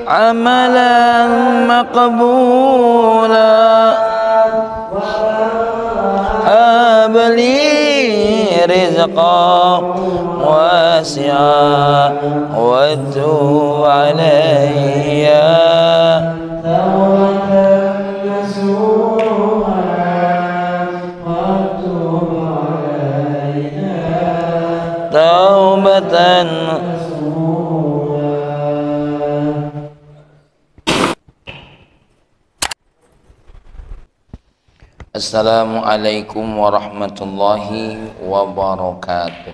عملا مقبولا هب لي رزقا واسعا وتب علي توبة. Assalamualaikum warahmatullahi wabarakatuh.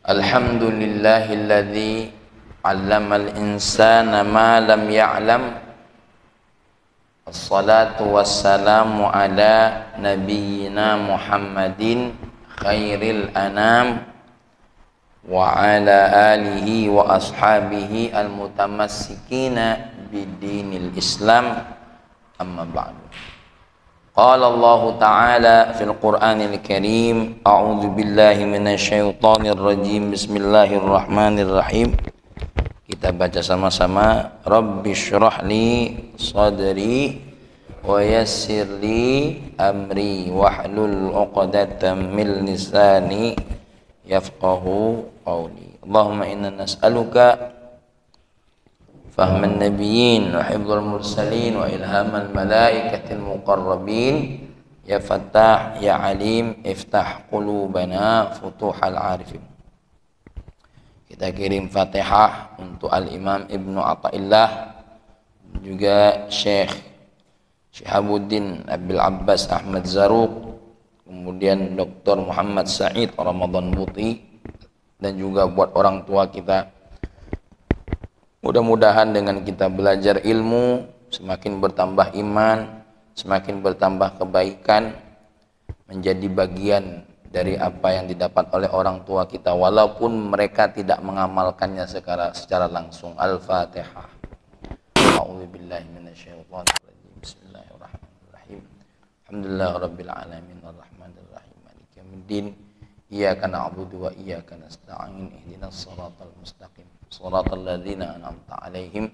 Alhamdulillahilladzi 'allamal insana ma lam ya'lam. Assalatu wassalamu ala nabiyyina Muhammadin khairil anam wa ala alihi wa ashabihi al-mutamassikina bidinil Islam, amma ba'du. Qala Allah Ta'ala fil Qur'anil Karim, a'udzu billahi minasyaitonir rajim, bismillahirrahmanirrahim. Kita baca sama-sama. Rabbi syrah li sadri wa yassir li amri wahlul 'uqdatam min lisani yafqahu qawli. Allahumma inna nas'aluka fahman nabiyyin wa hifdzal mursalin wa ilhamal malaikatil muqarrabin. Ya Fattah ya Alim iftah qulubana futuhal arifin. Kita kirim Fatihah untuk Al-Imam Ibnu Athaillah, juga Syekh Syihabuddin Abil Abbas Ahmad Zarruq, kemudian Dr. Muhammad Said Ramadan Buti, dan juga buat orang tua kita. Mudah-mudahan dengan kita belajar ilmu, semakin bertambah iman, semakin bertambah kebaikan, menjadi bagian dari apa yang didapat oleh orang tua kita, walaupun mereka tidak mengamalkannya secara langsung. Al-Fatihah. A'udzubillahi minasyaitonirrajim. Bismillahirrahmanirrahim. Alhamdulillahirabbil alamin arrahmanir rahim maliki yaumiddin. Iyyaka na'budu wa iyyaka nasta'in. Ihdinas shiratal mustaqim. Shiratal ladzina an'amta 'alaihim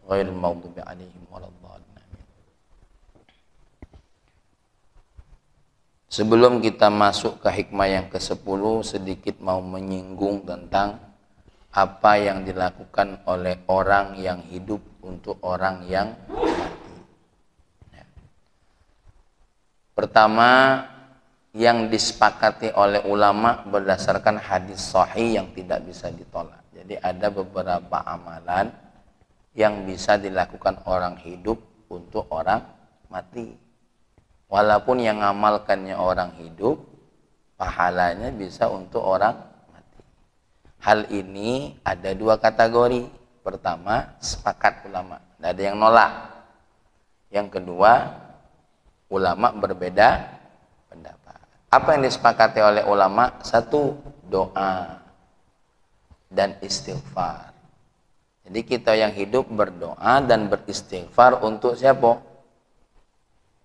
ghairil maghdubi 'alaihim waladdallin. Sebelum kita masuk ke hikmah yang ke-10, sedikit mau menyinggung tentang apa yang dilakukan oleh orang yang hidup untuk orang yang mati. Pertama, yang disepakati oleh ulama berdasarkan hadis sahih yang tidak bisa ditolak. Jadi ada beberapa amalan yang bisa dilakukan orang hidup untuk orang mati. Walaupun yang ngamalkannya orang hidup, pahalanya bisa untuk orang mati. Hal ini ada dua kategori. Pertama, sepakat ulama, tidak ada yang nolak. Yang kedua, ulama berbeda pendapat. Apa yang disepakati oleh ulama? Satu, doa dan istighfar. Jadi kita yang hidup berdoa dan beristighfar untuk siapa?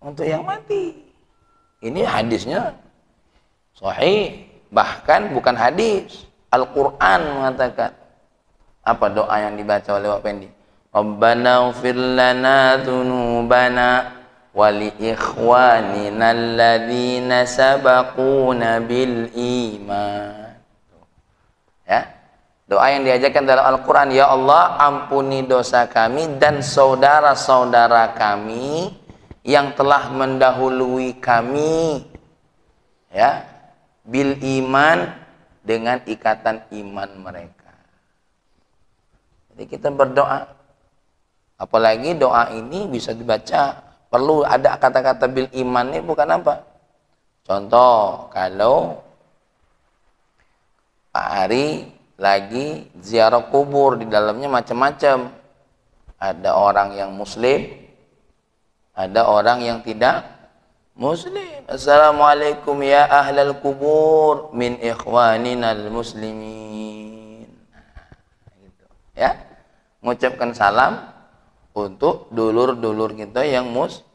Untuk yang mati. Ini hadisnya sahih, bahkan bukan hadis, Al-Quran mengatakan. Apa doa yang dibaca oleh Wak Pendi? Rabbana ighfir lana dzunubana wa li ikhwanina alladzina sabaquna bil iman. Ya, doa yang diajarkan dalam Al-Quran, ya Allah ampuni dosa kami dan saudara-saudara kami yang telah mendahului kami, ya, bil iman, dengan ikatan iman mereka. Jadi kita berdoa, apalagi doa ini bisa dibaca, perlu ada kata-kata bil iman ini bukan apa? Contoh, kalau Pak Ari lagi ziarah kubur, di dalamnya macam-macam. Ada orang yang muslim, ada orang yang tidak muslim. Assalamualaikum ya ahlal kubur min ikhwaninal muslimin. Nah, gitu. Ya, mengucapkan salam untuk dulur-dulur kita yang muslim.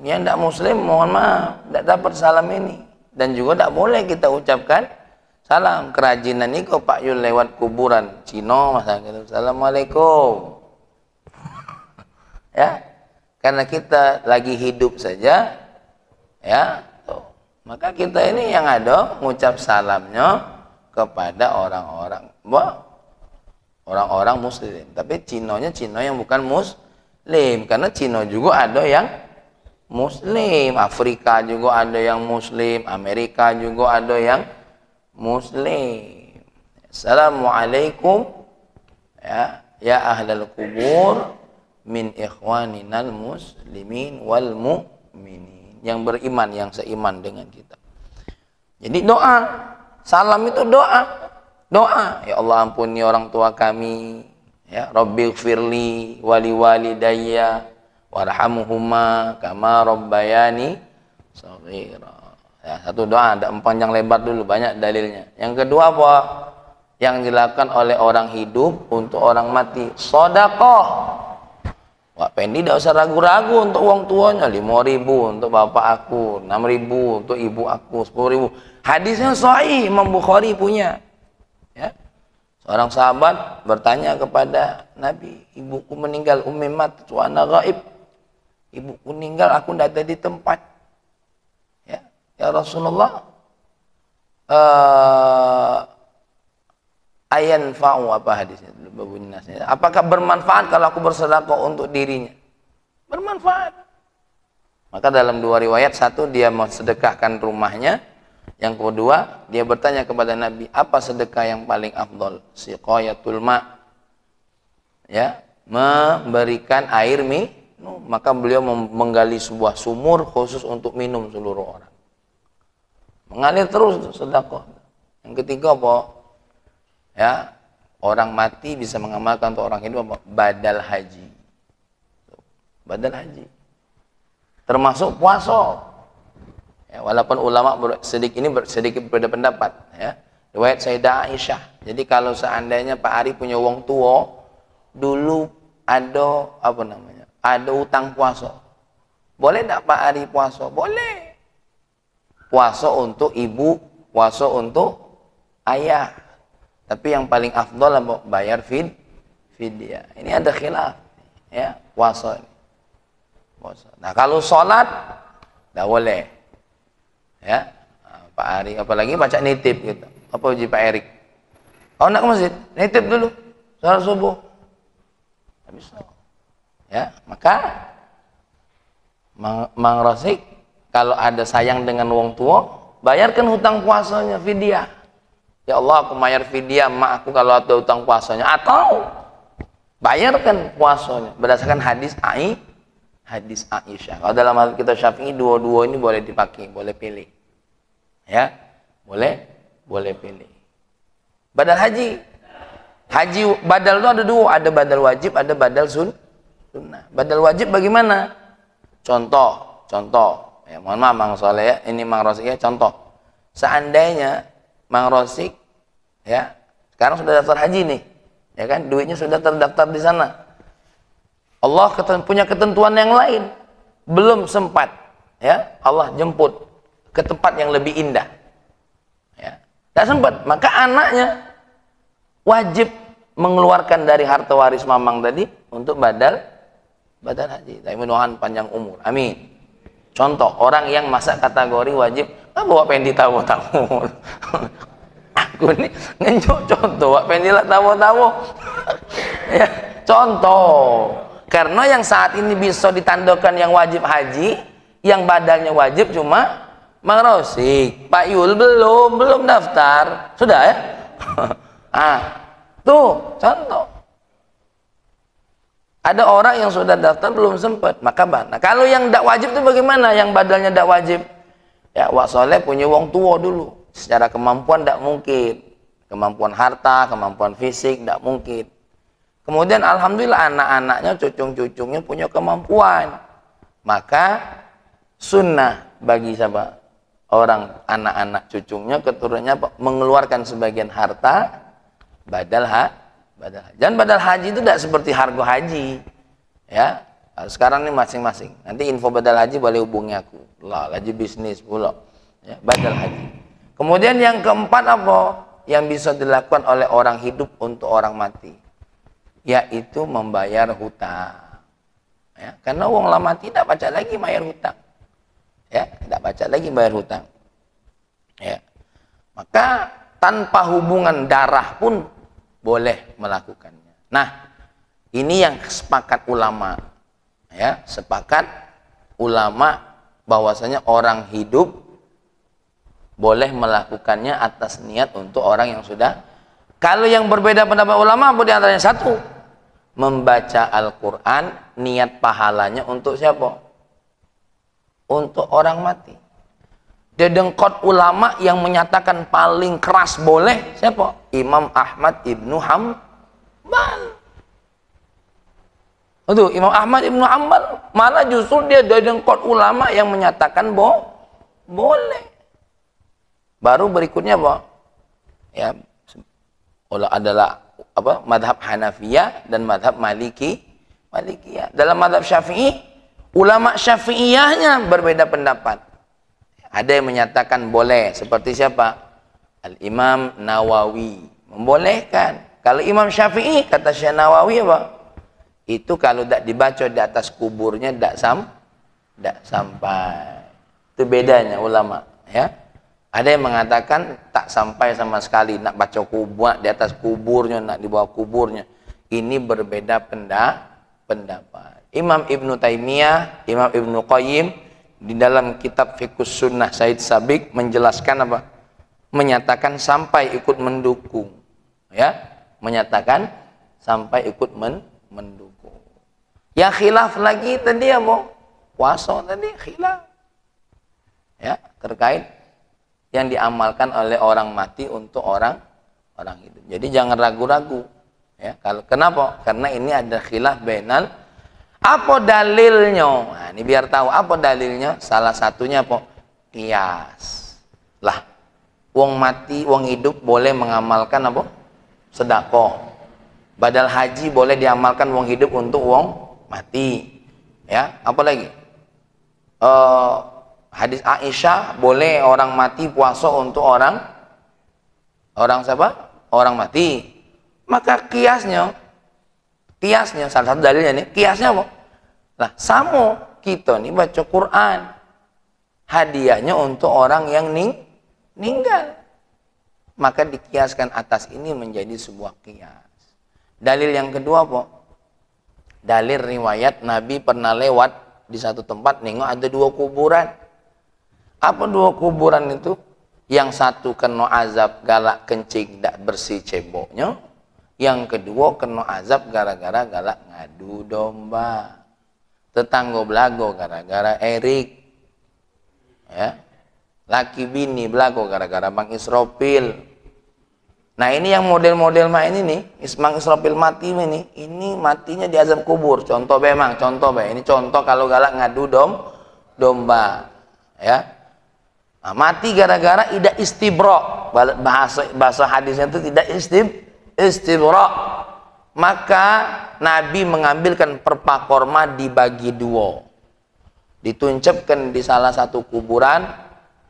Yang tidak muslim, mohon maaf, tidak dapat salam ini. Dan juga tidak boleh kita ucapkan salam. Kerajinan ini kok Pak Yul lewat kuburan Cino masa gitu, assalamualaikum. Ya, karena kita lagi hidup saja, ya, tuh. Maka kita ini yang ada mengucap salamnya kepada orang-orang muslim. Tapi Cinonya Cino yang bukan muslim, karena Cino juga ada yang muslim, Afrika juga ada yang muslim, Amerika juga ada yang muslim. Assalamualaikum ya ahlal kubur min ikhwaninal muslimin wal mu'minin, yang beriman, yang seiman dengan kita. Jadi doa, salam itu doa. Ya Allah, ampuni orang tua kami, ya Rabbighfirli wali walidayya warhamhuma kama rabbayani shaghira. Ya, satu doa, ada panjang lebar dulu, banyak dalilnya. Yang kedua apa? Yang dilakukan oleh orang hidup untuk orang mati, sedekah. Wak Pendi tidak usah ragu-ragu untuk uang tuanya, 5.000 untuk bapak aku, 6.000 untuk ibu aku, 10.000. Hadisnya sahih, Imam Bukhari punya. Ya. Seorang sahabat bertanya kepada Nabi, ibuku meninggal, ummi mat wa ana ghaib. Ibuku meninggal, aku tidak ada di tempat. Ya Rasulullah, ayan fa'u, apa hadisnya? Apakah bermanfaat kalau aku bersedekah untuk dirinya? Bermanfaat. Maka dalam dua riwayat, satu dia mau sedekahkan rumahnya, yang kedua dia bertanya kepada Nabi, apa sedekah yang paling afdol? Siqayatul ma', ya, memberikan air minum. Maka beliau menggali sebuah sumur khusus untuk minum seluruh orang. Mengalir terus sedekah. Yang ketiga apa? Ya, orang mati bisa mengamalkan untuk orang hidup apa? Badal haji. Badal haji. Termasuk puasa. Ya, walaupun ulama sedikit berbeda pendapat, ya. Riwayat Sayyidah Aisyah. Jadi kalau seandainya Pak Ari punya wong tua, dulu ada apa namanya? Ada utang puasa. Boleh enggak Pak Ari puasa? Boleh. Puasa untuk ibu, puasa untuk ayah. Tapi yang paling afdal adalah bayar fidyah. Ini ada khilaf, ya, puasa ini. Puasa. Nah, kalau sholat tidak boleh. Ya, Pak Ari, apalagi baca nitip gitu. Apa uji Pak Erik? Kalau nak ke masjid, nitip dulu, sholat subuh. Habis. Ya, maka Mang Rosik, kalau ada sayang dengan wong tua, bayarkan hutang puasanya, fidyah. Ya Allah, aku bayar fidyah mak aku kalau ada hutang puasanya, atau bayarkan puasanya berdasarkan hadis Aisyah. Kalau dalam hal kita Syafi'i, dua-dua ini boleh dipakai, boleh pilih. Ya, boleh pilih. Badal haji. Haji badal itu ada dua, ada badal wajib, ada badal sunnah. Badal wajib bagaimana? Contoh. Ya, mohon maaf Mang Soleh, ya, ini Mang Rosik, ya, contoh. Seandainya Mang Rosik, ya, sekarang sudah daftar haji nih, ya kan, duitnya sudah terdaftar di sana. Allah punya ketentuan yang lain, belum sempat, ya, Allah jemput ke tempat yang lebih indah, ya, tidak sempat, maka anaknya wajib mengeluarkan dari harta waris mamang tadi untuk badal haji. Tapi mudah-mudahan panjang umur, amin. Contoh, orang yang masuk kategori wajib, bawa pendi tahu-tahu. Aku ini ngenjuk contoh, bawa pendi lah tahu-tahu. Ya, contoh. Karena yang saat ini bisa ditandakan yang wajib haji, yang badalnya wajib cuma Mang Rosik. Pak Yul belum daftar. Sudah, ya? Tuh, contoh. Ada orang yang sudah daftar belum sempat, maka nah, kalau yang tidak wajib itu bagaimana? Yang badalnya tidak wajib, Ya, wak soleh punya wong tua dulu. Secara kemampuan tidak mungkin. Kemampuan harta, kemampuan fisik tidak mungkin. Kemudian alhamdulillah anak-anaknya, cucung-cucungnya punya kemampuan. Maka sunnah bagi siapa? Orang anak-anak cucunya, keturunannya mengeluarkan sebagian harta badal haji. Dan badal haji itu tidak seperti harga haji. Ya, sekarang ini masing-masing. Nanti info badal haji boleh hubungi aku. Lah, haji bisnis pula. Ya, badal haji. Kemudian yang keempat apa? Yang bisa dilakukan oleh orang hidup untuk orang mati, yaitu membayar hutang. Ya, karena wong lama tidak baca lagi bayar hutang. Ya, tidak baca lagi bayar hutang. Ya, maka tanpa hubungan darah pun boleh melakukannya. Nah, ini yang sepakat ulama. Ya, sepakat ulama bahwasanya orang hidup boleh melakukannya atas niat untuk orang yang sudah. Kalau yang berbeda pendapat ulama apa di antaranya? Satu, membaca Al-Quran, niat pahalanya untuk siapa? Untuk orang mati. Dedengkot ulama yang menyatakan paling keras boleh siapa? Imam Ahmad Ibnu Hanbal. Itu Imam Ahmad Ibnu Hanbal malah justru dia dedengkot ulama yang menyatakan boleh. Baru berikutnya apa? Ya, adalah apa? Madhab Hanafiyah dan madhab Malikiyah. Dalam madhab Syafi'i, ulama Syafi'iyahnya berbeda pendapat. Ada yang menyatakan boleh, seperti siapa? Al-Imam Nawawi membolehkan. Kalau Imam Syafi'i, kata Syekh Nawawi apa? Itu kalau tidak dibaca di atas kuburnya tidak sampai. Itu bedanya ulama, ya. Ada yang mengatakan tak sampai sama sekali, nak baca kubur di atas kuburnya, nak di bawah kuburnya. Ini berbeda pendapat. Imam Ibnu Taimiyah, Imam Ibnu Qayyim di dalam kitab Fiqhus Sunnah Said Sabiq menjelaskan apa? Menyatakan sampai ikut mendukung. Ya, menyatakan sampai ikut mendukung. Yang khilaf lagi tadi apa? Puasa tadi khilaf. Ya, terkait yang diamalkan oleh orang mati untuk orang hidup. Jadi jangan ragu-ragu. Ya, kalau kenapa? Karena ini ada khilaf bainal. Apa dalilnya? Nah, ini biar tahu apa dalilnya. Salah satunya apa? Qiyas. Lah, wong mati, wong hidup boleh mengamalkan apa? Sedekah. Badal haji boleh diamalkan wong hidup untuk wong mati. Ya, apa lagi? Hadis Aisyah boleh orang mati puasa untuk orang siapa? Orang mati. Maka kiasnya salah satu dalilnya nih, kiasnya apa? Lah, sama kita nih baca Quran, hadiahnya untuk orang yang meninggal. Maka dikiaskan atas ini menjadi sebuah kias. Dalil yang kedua apa? Dalil riwayat Nabi pernah lewat di satu tempat nengok ada dua kuburan. Apa dua kuburan itu? Yang satu kena azab galak kencing tak bersih ceboknya. Yang kedua kena azab gara-gara galak ngadu domba. Tetangga belago gara-gara Erik. Ya. Laki bini belago gara-gara Bang Israfil. Nah, ini yang model-model ini nih, Bang Israfil mati ini matinya di azab kubur. Contoh memang, ini contoh kalau galak ngadu domba. Ya. Nah, mati gara-gara tidak istibra. Bahasa hadisnya itu tidak istibra. Maka Nabi mengambilkan perpa korma dibagi dua. Dituncapkan di salah satu kuburan.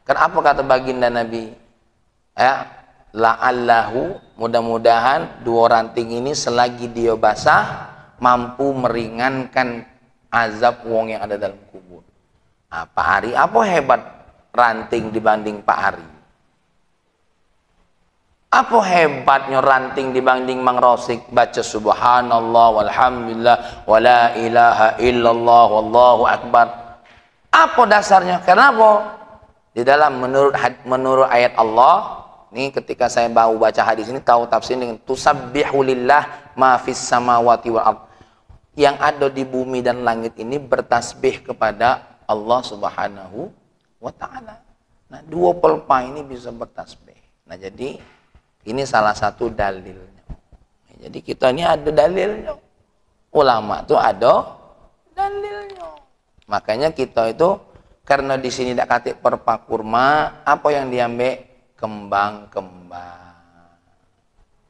Kan apa kata baginda Nabi? Ya, la'allahu, mudah-mudahan dua ranting ini selagi dia basah mampu meringankan azab wong yang ada dalam kubur. Pak Ari, apa hebat ranting dibanding Pak Ari? Apa hebatnya ranting dibanding Mang Rosik baca subhanallah walhamdulillah wala ilaha illallah wallahu akbar? Apa dasarnya? Kenapa? Di dalam menurut ayat Allah, ini ketika saya baca hadis ini tahu tafsir dengan tusabbihu lillah ma fis samawati wal ard. Yang ada di bumi dan langit ini bertasbih kepada Allah Subhanahu wa ta'ala. Nah, dua pelpa ini bisa bertasbih. Nah, jadi ini salah satu dalilnya. Jadi kita ini ada dalilnya. Ulama tuh ada dalilnya. Makanya kita itu karena di sini tidak katik perpa kurma, apa yang diambil? Kembang-kembang.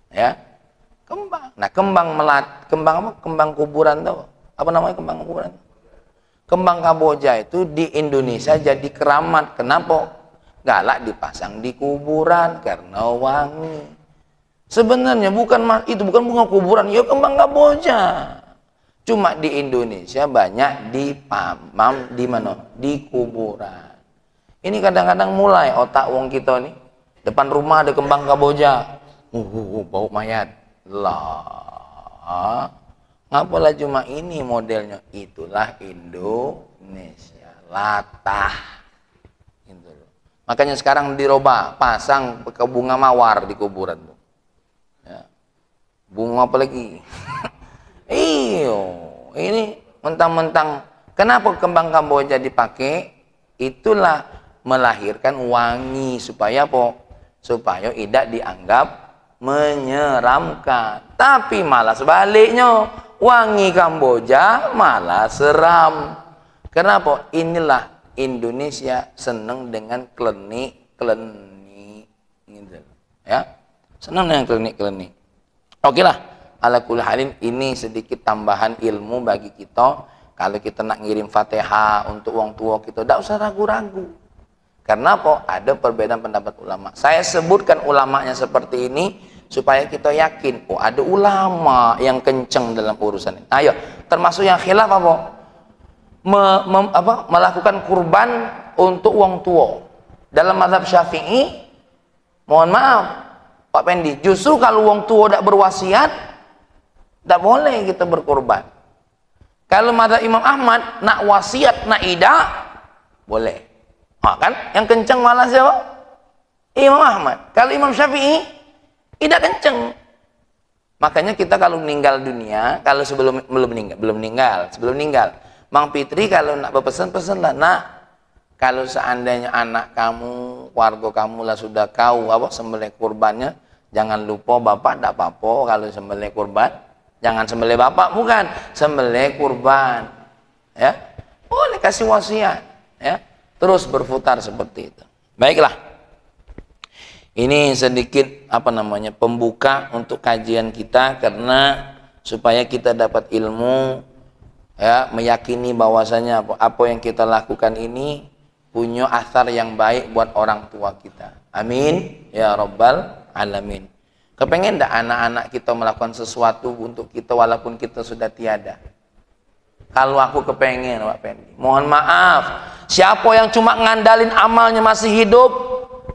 Ya. Kembang. Nah, kembang apa? Kembang kuburan tuh. Apa namanya kembang kuburan? Kembang Kamboja itu di Indonesia jadi keramat. Kenapa? Galak dipasang di kuburan karena wangi. Sebenarnya itu bukan bunga kuburan, ya kembang Kamboja. Cuma di Indonesia banyak dipamam di mana? Di kuburan. Ini kadang-kadang mulai otak wong kita nih. Depan rumah ada kembang Kamboja. Bau mayat. Lah. Ngapalah cuma ini modelnya? Itulah Indonesia. Latah. Gitu. Makanya sekarang dirubah, pasang ke bunga mawar di kuburan tuh. Ya. Bunga apa lagi? Iyo, ini mentang-mentang kenapa kembang Kamboja dipakai? Itulah melahirkan wangi supaya apa? Supaya tidak dianggap menyeramkan. Tapi malah sebaliknya, wangi Kamboja malah seram. Kenapa? Inilah Indonesia senang dengan klenik gitu. Ya. Senang dengan klenik. Oke lah. Ala kulli halin, ini sedikit tambahan ilmu bagi kita. Kalau kita nak ngirim Fatihah untuk wong tua kita, tidak usah ragu-ragu. Karena apa? Ada perbedaan pendapat ulama. Saya sebutkan ulamanya seperti ini supaya kita yakin, oh ada ulama yang kenceng dalam urusan ini. Ayo, termasuk yang khilaf apa? Melakukan kurban untuk wong tua. Dalam mazhab Syafi'i, mohon maaf, Pak Pendi, justru kalau wong tua tidak berwasiat, tidak boleh kita berkorban. Kalau mazhab Imam Ahmad nak wasiat nak ida boleh. Kan yang kencang malah siapa? Imam Ahmad. Kalau Imam Syafi'i tidak kencang. Makanya kita kalau meninggal dunia, kalau sebelum meninggal, Mang Fitri kalau nak berpesan-pesanlah, nak, kalau seandainya anak kamu, keluarga kamu lah sudah kau sembelih kurbannya, jangan lupa bapak tidak apa-apa kalau sembelih kurban. Jangan sembelih bapak, bukan sembelih kurban. Ya, boleh kasih wasiat. Ya, terus berputar seperti itu. Baiklah, ini sedikit pembuka untuk kajian kita, karena supaya kita dapat ilmu, ya, meyakini bahwasanya apa yang kita lakukan ini punya athar yang baik buat orang tua kita. Amin ya rabbal alamin. Kepengen enggak anak-anak kita melakukan sesuatu untuk kita walaupun kita sudah tiada? Kalau aku kepengen, Pak Pendi. Mohon maaf, siapa yang cuma ngandalin amalnya masih hidup,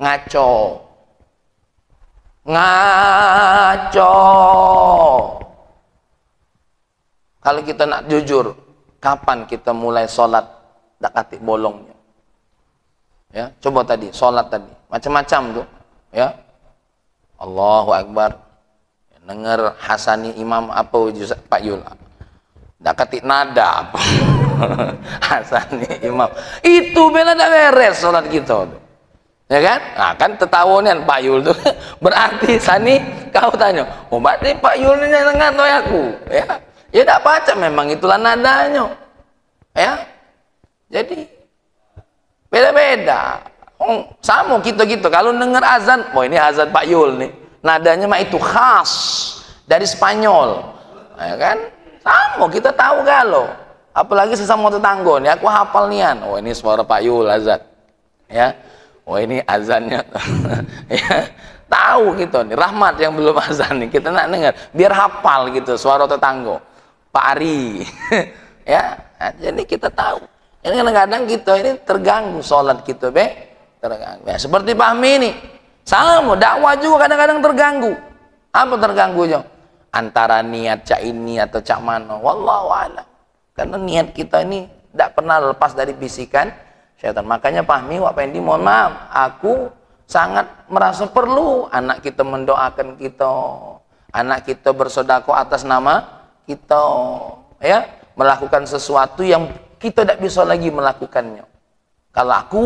ngaco. Kalau kita nak jujur, kapan kita mulai sholat tak katik bolongnya? Ya, coba tadi sholat tadi, macam-macam tuh, ya. Allahu Akbar. Dengar Hasani Imam apa Pak Yul? Dak ketik nada apa? Hasani Imam. Itu bela dak beres salat kita tuh. Ya kan? Nah, kan tetawonian Pak Yul tuh. Berarti Sani kau tanya, "Oh, berarti Pak Yul ini dengar toy aku." Ya. Ya dak baca, memang itulah nadanya. Ya. Jadi beda-beda. Sama kita gitu. Kalau dengar azan, ini azan Pak Yul nih. Nadanya mah itu khas dari Spanyol. Ya kan? Sama, kita tahu galau. Apalagi sesama tetangga nih, aku hafal nian. Oh, ini suara Pak Yul azan. Ya. Oh, ini azannya. Ya. Tahu gitu nih, Rahmat yang belum azan nih, kita nak dengar biar hafal gitu suara tetangga. Pak Ari. Ya. Nah, jadi kita tahu. Ini kadang-kadang kita ini terganggu sholat kita, terganggu. Ya, seperti Fahmi ini, sama dakwah juga kadang-kadang terganggu. Apa terganggunya? Antara niat cak ini atau cak mana, wallahu a'lam. Karena niat kita ini tidak pernah lepas dari bisikan syaitan. Makanya Fahmi, Wak Pendi, mohon maaf, aku sangat merasa perlu anak kita mendoakan kita, anak kita bersedekah atas nama kita, ya, melakukan sesuatu yang kita tidak bisa lagi melakukannya. Kalau aku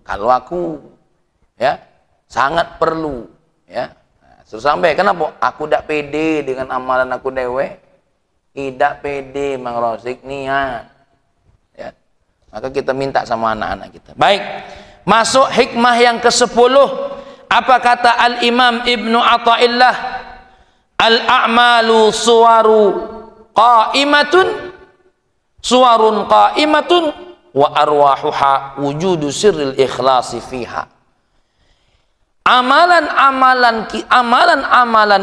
Kalau aku ya sangat perlu ya. Terus sampai kenapa? Aku tidak pede dengan amalan aku dewe. Tidak pede Mang Rosik niat. Ya. Maka kita minta sama anak-anak kita. Baik. Masuk hikmah yang ke-10. Apa kata Al-Imam Ibnu Athaillah? Al-a'malu suwarun qa'imatun wa arwahuha wujudu sirril ikhlasi fiha. Amalan-amalan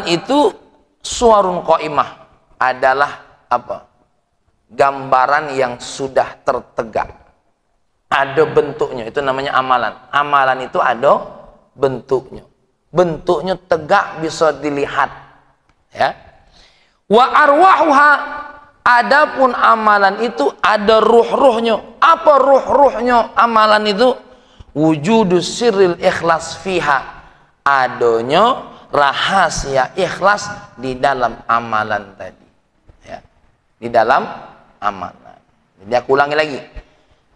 itu suwarun qa'imah adalah apa? Gambaran yang sudah tertegak. Ada bentuknya, itu namanya amalan. Amalan itu ada bentuknya. Bentuknya tegak bisa dilihat. Ya. Wa arwahuha, adapun amalan itu ada ruh-ruhnya. Apa ruh-ruhnya amalan itu? Wujudu sirril ikhlas fiha, adanya rahasia ikhlas di dalam amalan tadi ya, di dalam amalan. Jadi aku ulangi lagi,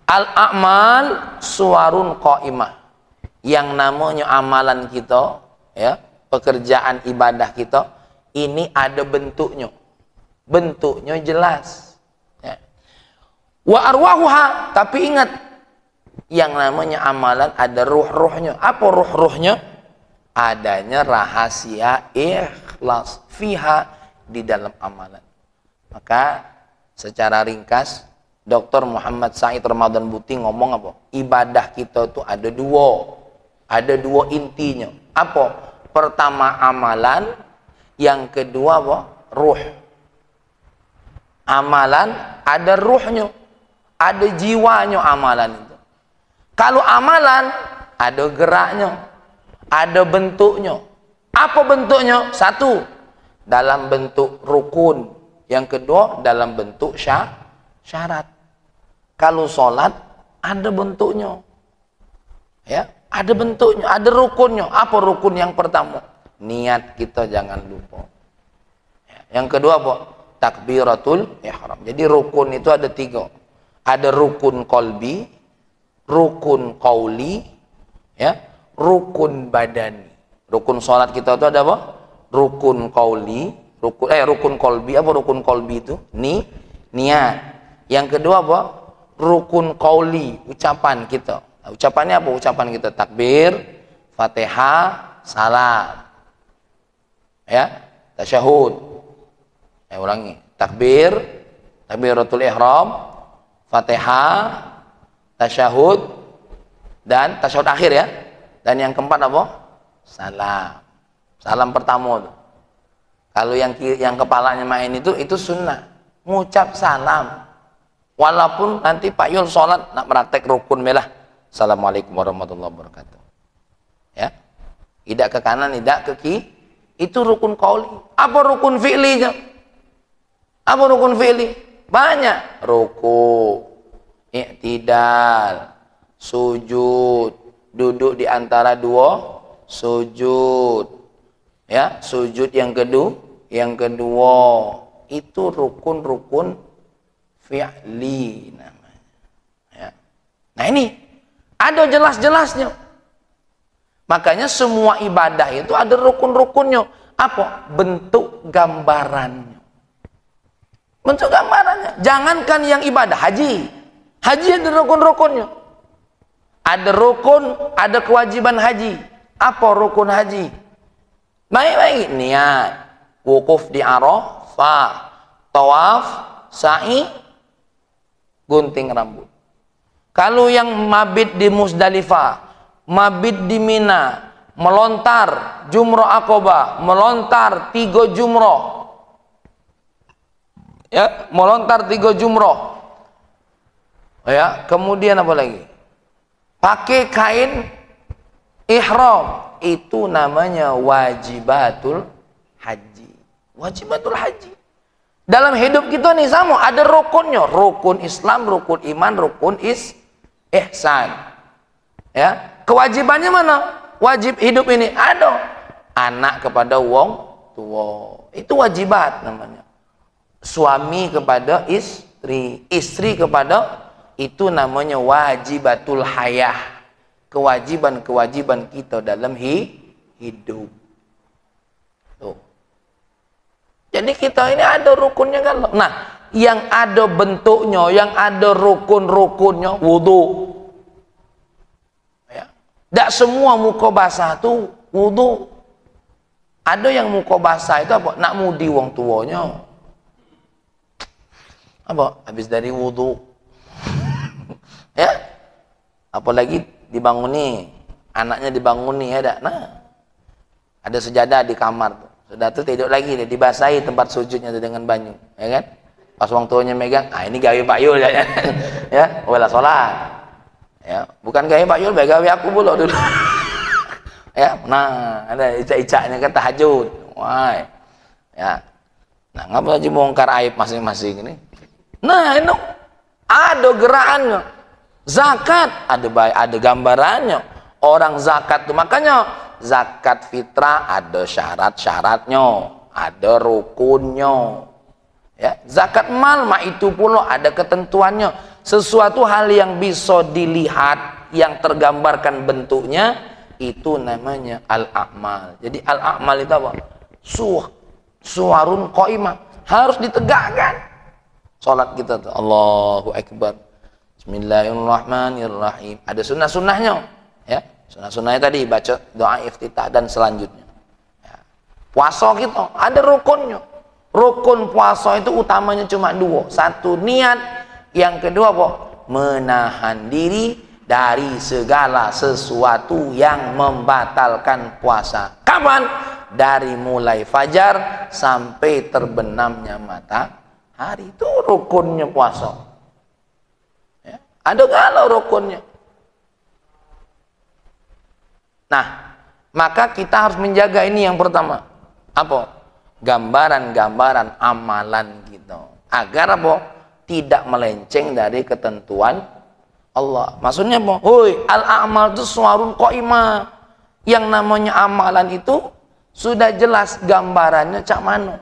al-a'mal suwarun qaimah, yang namanya amalan kita ya, pekerjaan ibadah kita ini ada bentuknya, bentuknya jelas ya. Wa arwahuha, tapi ingat, yang namanya amalan ada ruh-ruhnya. Apa ruh-ruhnya? Adanya rahasia ikhlas fiha di dalam amalan. Maka secara ringkas Dr. Muhammad Said Ramadan Buti ngomong apa? Ibadah kita itu ada dua intinya. Apa? Pertama amalan, yang kedua apa? Ruh. Amalan ada ruhnya, ada jiwanya amalan itu. Kalau amalan ada geraknya, ada bentuknya. Apa bentuknya? Satu, dalam bentuk rukun. Yang kedua, dalam bentuk syarat. Kalau sholat ada bentuknya. Ya, ada bentuknya, ada rukunnya. Apa rukun yang pertama? Niat kita jangan lupa. Ya, yang kedua apa? Takbiratul ihram. Jadi rukun itu ada 3. Ada rukun qalbi, rukun qauli, ya, rukun badani. Rukun salat kita itu ada apa? Rukun qauli, rukun qalbi. Apa rukun qalbi itu? Niat. Yang kedua apa? Rukun qauli, ucapan kita. Nah, ucapannya apa? Ucapan kita takbir, Fatihah, salam. Ya, tasyahud. Ulangi. Takbir, takbiratul ihram, Fatihah, tasyahud, dan tasyahud akhir ya. Dan yang keempat apa? Salam. Salam pertama tuh. Kalau yang kepalanya main itu sunnah. Ngucap salam. Walaupun nanti Pak Yul sholat nak praktek rukun melah. Assalamualaikum warahmatullahi wabarakatuh. Ya. Tidak ke kanan, tidak ke kiri. Itu rukun qauli. Apa rukun fi'linya? Apa rukun fi'li? Banyak. Ruku, i'tidal, sujud, duduk di antara dua sujud. Ya, sujud yang kedua itu rukun-rukun fi'li namanya. Ya. Nah ini ada jelas-jelasnya. Makanya semua ibadah itu ada rukun-rukunnya. Apa? Bentuk gambarannya. Bentuk gambarannya. Jangankan yang ibadah haji. Haji ada rukun-rukunnya. Ada rukun, ada kewajiban haji. Apa rukun haji? Baik-baik. Niat, wukuf di Arafah, tawaf, sa'i, gunting rambut. Kalau yang mabit di Musdalifah, mabit di Mina, melontar jumroh Aqabah, melontar 3 jumroh. Ya, melontar 3 jumroh. Ya, kemudian apa lagi? Pakai kain ihram, itu namanya wajibatul haji. Wajibatul haji. Dalam hidup kita nih sama, ada rukunnya, rukun Islam, rukun iman, rukun ihsan. Ya, kewajibannya mana? Wajib hidup ini ada. Anak kepada wong tua, itu wajibat namanya. Suami kepada istri, istri kepada, itu namanya wajibatul hayah, kewajiban-kewajiban kita dalam hidup. Tuh. Jadi kita ini ada rukunnya kan. Nah, yang ada bentuknya, yang ada rukun-rukunnya, wudu. Ya. Tidak semua muka basah itu wudu. Ada yang muka basah itu apa? Nak mudi wong tuanya. Apa? Habis dari wudu. Ya. Apalagi dibanguni, anaknya dibanguni ada. Nah, ada sejadah di kamar tuh. Sudah tuh tidur lagi dia dibasahi tempat sujudnya tuh dengan banyu, ya kan? Pas wong tuanya megang, ah ini gawe Pak Yul ya. Ya, wala salat. Ya, bukan gawe Pak Yul, gawe aku pula dulu. Ya, nah, ada icak-icaknya kan tahajud. Wah. Ya. Nah, ngapa aja bongkar aib masing-masing ini? Nah, ini ada gerakannya. Zakat ada gambarannya. Orang zakat tuh makanya zakat fitrah ada syarat-syaratnya, ada rukunnya. Ya, zakat mal mah itu pula ada ketentuannya. Sesuatu hal yang bisa dilihat, yang tergambarkan bentuknya, itu namanya al-a'mal. Jadi al-a'mal itu apa? Suwarun qaimah, harus ditegakkan. Salat kita tuh Allahu Akbar, Bismillahirrahmanirrahim. Ada sunnah-sunnahnya, ya. Sunnah-sunnahnya tadi baca doa iftitah dan selanjutnya. Ya. Puasa kita ada rukunnya. Rukun puasa itu utamanya cuma dua. Satu niat, yang kedua apa? Menahan diri dari segala sesuatu yang membatalkan puasa. Kapan? Dari mulai fajar sampai terbenamnya matahari. Itu rukunnya puasa. Ya. Ada kalau rukunnya. Nah, maka kita harus menjaga ini yang pertama. Apa? Gambaran-gambaran amalan kita. Agar apa? Tidak melenceng dari ketentuan Allah. Maksudnya apa? Hoi, al-a'mal itu suwarun qaimah. Yang namanya amalan itu sudah jelas gambarannya cak mano.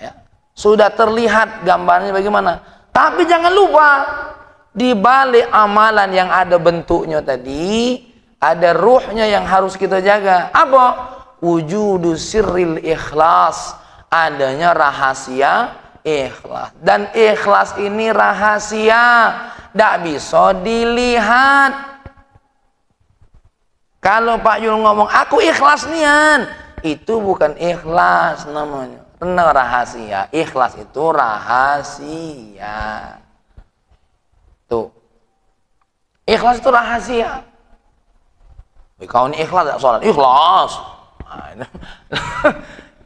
Ya. Sudah terlihat gambarnya bagaimana. Tapi jangan lupa, di balik amalan yang ada bentuknya tadi, ada ruhnya yang harus kita jaga. Apa? Wujudu sirril ikhlas. Adanya rahasia ikhlas. Dan ikhlas ini rahasia, tidak bisa dilihat. Kalau Pak Yul ngomong aku ikhlas nian, itu bukan ikhlas namanya, karena rahasia. Ikhlas itu rahasia. Tuh, ikhlas itu rahasia. Kau ini ikhlas tak sholat? Ikhlas. Nah,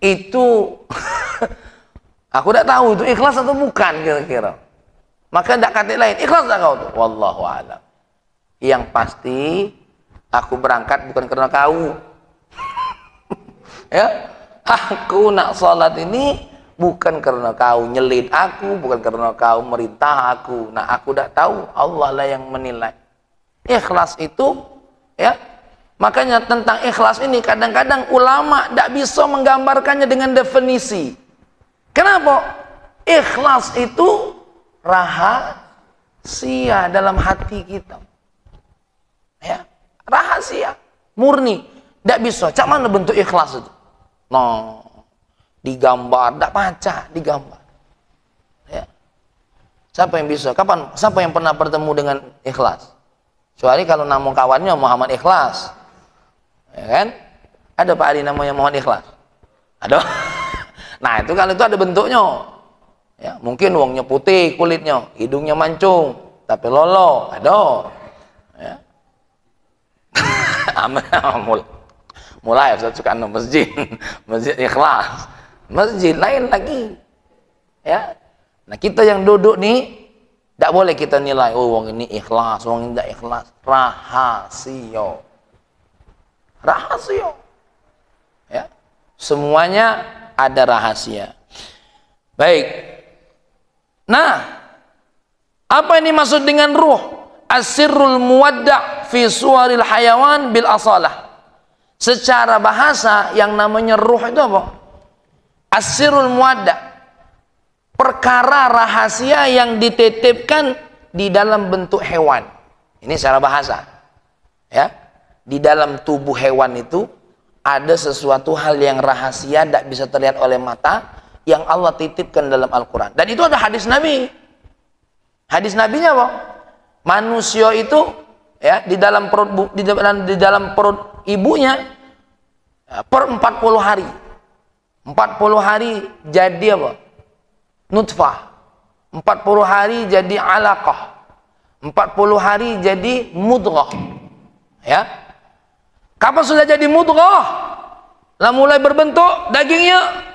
itu aku tidak tahu itu ikhlas atau bukan kira-kira. Maka tidak kata lain, ikhlas tak kau tuh? Wallahu a'lam. Yang pasti aku berangkat bukan karena kau. Ya, aku nak sholat ini bukan karena kau nyelid aku, bukan karena kau merintah aku. Nah, aku tidak tahu, Allah lah yang menilai. Ikhlas itu, ya. Makanya tentang ikhlas ini kadang-kadang ulama tidak bisa menggambarkannya dengan definisi. Kenapa? Ikhlas itu rahasia dalam hati kita. Ya, rahasia, murni. Tidak bisa. Cak mana bentuk ikhlas itu? No, digambar, tidak baca, digambar. Ya. Siapa yang bisa? Kapan? Siapa yang pernah bertemu dengan ikhlas? Kecuali kalau nama kawannya Muhammad Ikhlas. Ya kan? Ada Pak Ali namanya Muhammad Ikhlas? Ada. Nah, itu kalau itu ada bentuknya. Ya, mungkin wongnya putih kulitnya, hidungnya mancung, tapi lolo, ada. Ya. Mulai saya suka masjid, masjid Ikhlas, masjid lain lagi. Ya. Nah, kita yang duduk nih tidak boleh kita nilai, oh wong ini ikhlas, wong ini tidak ikhlas. Rahasia. Rahasia. Ya. Semuanya ada rahasia. Baik. Nah, apa ini maksud dengan ruh? Asirrul muwadda' fi suwaril hayawan bil asalah. Secara bahasa yang namanya ruh itu apa? Asirrul muwadda', perkara rahasia yang dititipkan di dalam bentuk hewan. Ini secara bahasa. Ya, di dalam tubuh hewan itu ada sesuatu hal yang rahasia, tidak bisa terlihat oleh mata, yang Allah titipkan dalam Al-Quran. Dan itu ada hadis Nabi. Hadis Nabinya apa? Manusia itu ya di dalam perut ibunya per 40 hari. 40 hari jadi apa? Nutfah. 40 hari jadi alaqah. 40 hari jadi mudghah. Ya. Kapan sudah jadi mudghah? Lah mulai berbentuk dagingnya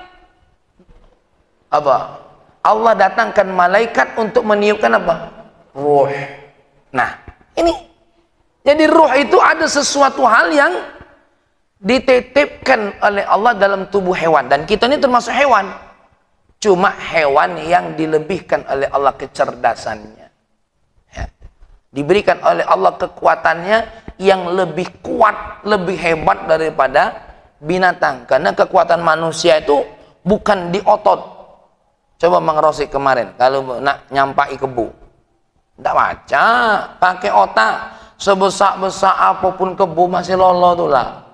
apa? Allah datangkan malaikat untuk meniupkan apa? Ruh. Nah, ini. Jadi ruh itu ada sesuatu hal yang dititipkan oleh Allah dalam tubuh hewan. Dan kita ini termasuk hewan. Cuma hewan yang dilebihkan oleh Allah kecerdasannya. Ya. Diberikan oleh Allah kekuatannya yang lebih kuat, lebih hebat daripada binatang. Karena kekuatan manusia itu bukan di otot. Coba Bang Rosik kemarin, kalau nak nyampai kebu. Tidak baca, pakai otak. Sebesar-besar apapun kebu masih lolo tuh lah.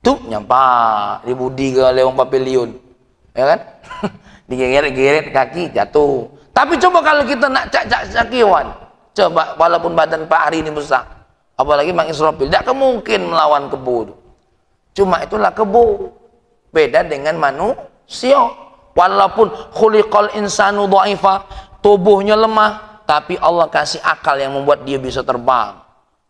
Tuh nyampak, dibudi ke leong papiliun. Ya kan? Digeret-geret kaki, jatuh. Tapi coba kalau kita nak cak-cak hewan. Coba, walaupun badan Pak Hari ini besar. Apalagi Bang Israfil, tidak mungkin melawan kebu. Cuma itulah kebu. Beda dengan manusia. Walaupun khuliqal insanu dha'ifa, tubuhnya lemah, tapi Allah kasih akal yang membuat dia bisa terbang.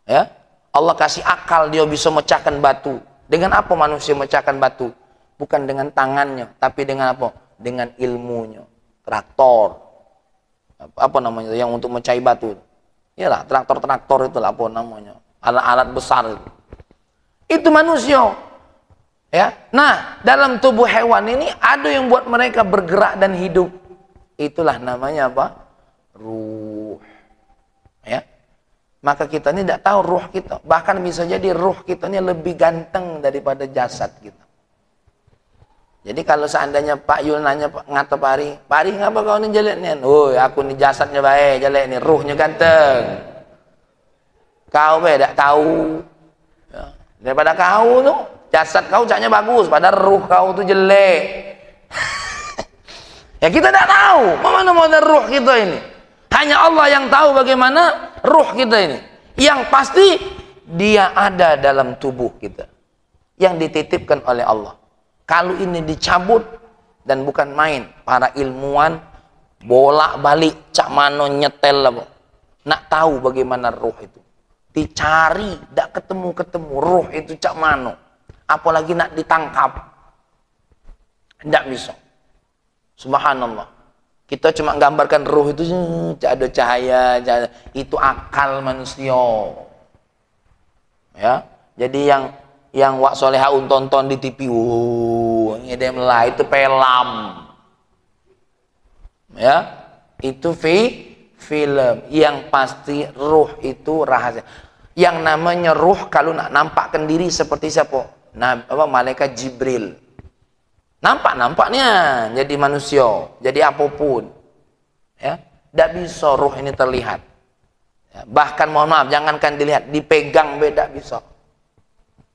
Ya, Allah kasih akal dia bisa mecahkan batu. Dengan apa manusia mecahkan batu? Bukan dengan tangannya, tapi dengan apa? Dengan ilmunya. Traktor. Apa namanya yang untuk mecahi batu? Iyalah, traktor itulah apa namanya? Alat-alat besar itu. Itu manusia. Ya, nah dalam tubuh hewan ini ada yang buat mereka bergerak dan hidup. Itulah namanya apa? Ruh. Ya, maka kita ini tidak tahu ruh kita. Bahkan bisa jadi ruh kita ini lebih ganteng daripada jasad kita. Jadi kalau seandainya Pak Yul nanya ngata Pak Ari, ngapa kau ini jelek nih? Oh, aku ini jasadnya baik, jelek nih, ruhnya ganteng. Kau beda tahu. Ya, daripada kau tuh. Jasad kau caknya bagus, padahal ruh kau tuh jelek. Ya kita tidak tahu mana ruh kita ini. Hanya Allah yang tahu bagaimana ruh kita ini. Yang pasti dia ada dalam tubuh kita. Yang dititipkan oleh Allah. Kalau ini dicabut dan bukan main, para ilmuwan bolak-balik cak mano nyetel lah. Nak tahu bagaimana ruh itu. Dicari, tidak ketemu ruh itu cak mano. Apalagi nak ditangkap, tidak bisa. Subhanallah. Kita cuma gambarkan ruh itu ada cahaya, itu akal manusia. Ya, jadi yang wak solehaun tonton di TV, ngedem lah itu pelam. Ya, itu film. Yang pasti ruh itu rahasia. Yang namanya ruh kalau nak nampakkan diri seperti siapa? Nah, malaikat Jibril. Nampaknya jadi manusia, jadi apapun. Ya, tidak bisa ruh ini terlihat. Ya, bahkan mohon maaf, jangankan dilihat, dipegang beda bisa.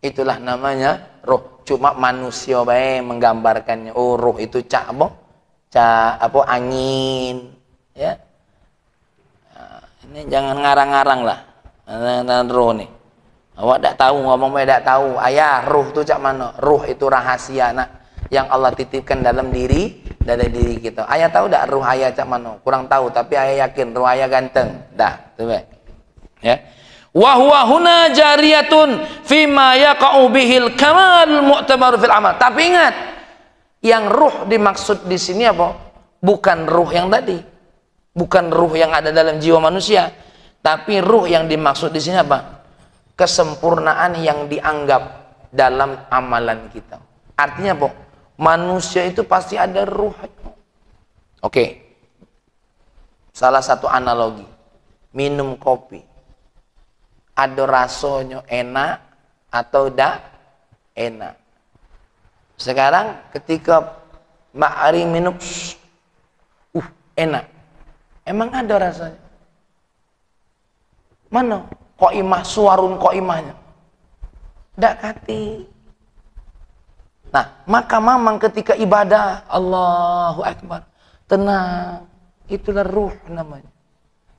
Itulah namanya ruh. Cuma manusia baik menggambarkannya. Oh, ruh itu cak apa angin. Ya. Nah, ini jangan ngarang-ngarang lah. Ruh nih. Awak tak tahu, ngomong tidak tahu. Ayah, ruh itu cak mana? Ruh itu rahasia nak yang Allah titipkan dalam diri kita. Ayah tahu tak ruh ayah cak mana? Kurang tahu, tapi ayah yakin ruh ayah ganteng. Dah, tu baik. Ya. Wa huwa huna jariyatun fima yaqa'u bihil kamal mu'tabar fil amal. Tapi ingat, yang ruh dimaksud di sini apa? Bukan ruh yang tadi. Bukan ruh yang ada dalam jiwa manusia, tapi ruh yang dimaksud di sini apa? Kesempurnaan yang dianggap dalam amalan kita. Artinya apa? Manusia itu pasti ada ruh. Oke. Salah satu analogi. Minum kopi. Ada rasanya enak atau tidak enak. Sekarang ketika Mbak Ari minum, enak. Emang ada rasanya? Mana? qaimah suwarun qaimahnya. Ndak kati. Nah, maka mamang ketika ibadah Allahu Akbar, tenang, itulah ruh namanya.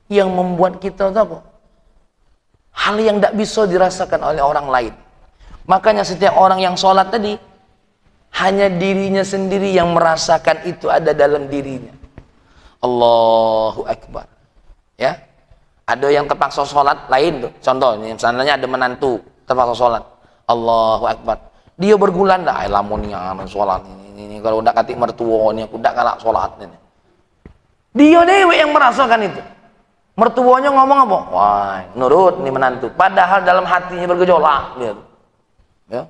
Yang membuat kita tahu hal yang tidak bisa dirasakan oleh orang lain. Makanya setiap orang yang sholat tadi, hanya dirinya sendiri yang merasakan itu ada dalam dirinya. Allahu Akbar. Ya, ada yang terpaksa sholat lain tuh. Contoh, misalnya ada menantu terpaksa sholat. Allahu Akbar. Dia bergulan dah, lamun yang sholat ini kalau udah katik mertua ini aku udah kalah sholat ini. Dia dewe yang merasakan itu. Mertuanya ngomong apa? Wah, nurut nih menantu. Padahal dalam hatinya bergejolak dia. Ya.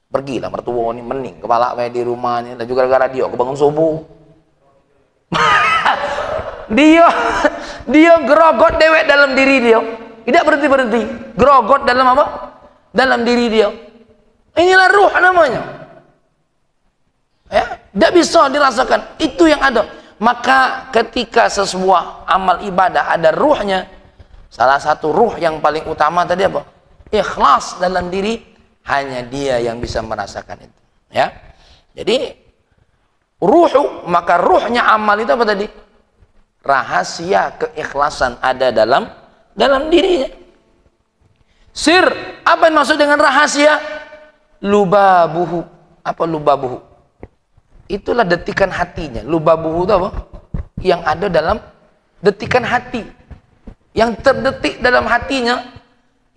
Pergilah mertua ini mening kepala di rumahnya dan juga gara-gara dia kebangun subuh. dia gerogot dewek dalam diri dia. Tidak berhenti. Gerogot dalam apa? Dalam diri dia. Inilah ruh namanya. Ya, tidak bisa dirasakan. Itu yang ada. Maka ketika sebuah amal ibadah ada ruhnya, salah satu ruh yang paling utama tadi apa? Ikhlas dalam diri, hanya dia yang bisa merasakan itu. Ya. Jadi ruh, maka ruhnya amal itu apa tadi? Rahasia keikhlasan ada dalam dirinya. Sir, apa yang maksud dengan rahasia? Lubabuhu. Apa lubabuhu? Itulah detikan hatinya. Lubabuhu itu apa? Yang ada dalam detikan hati. Yang terdetik dalam hatinya,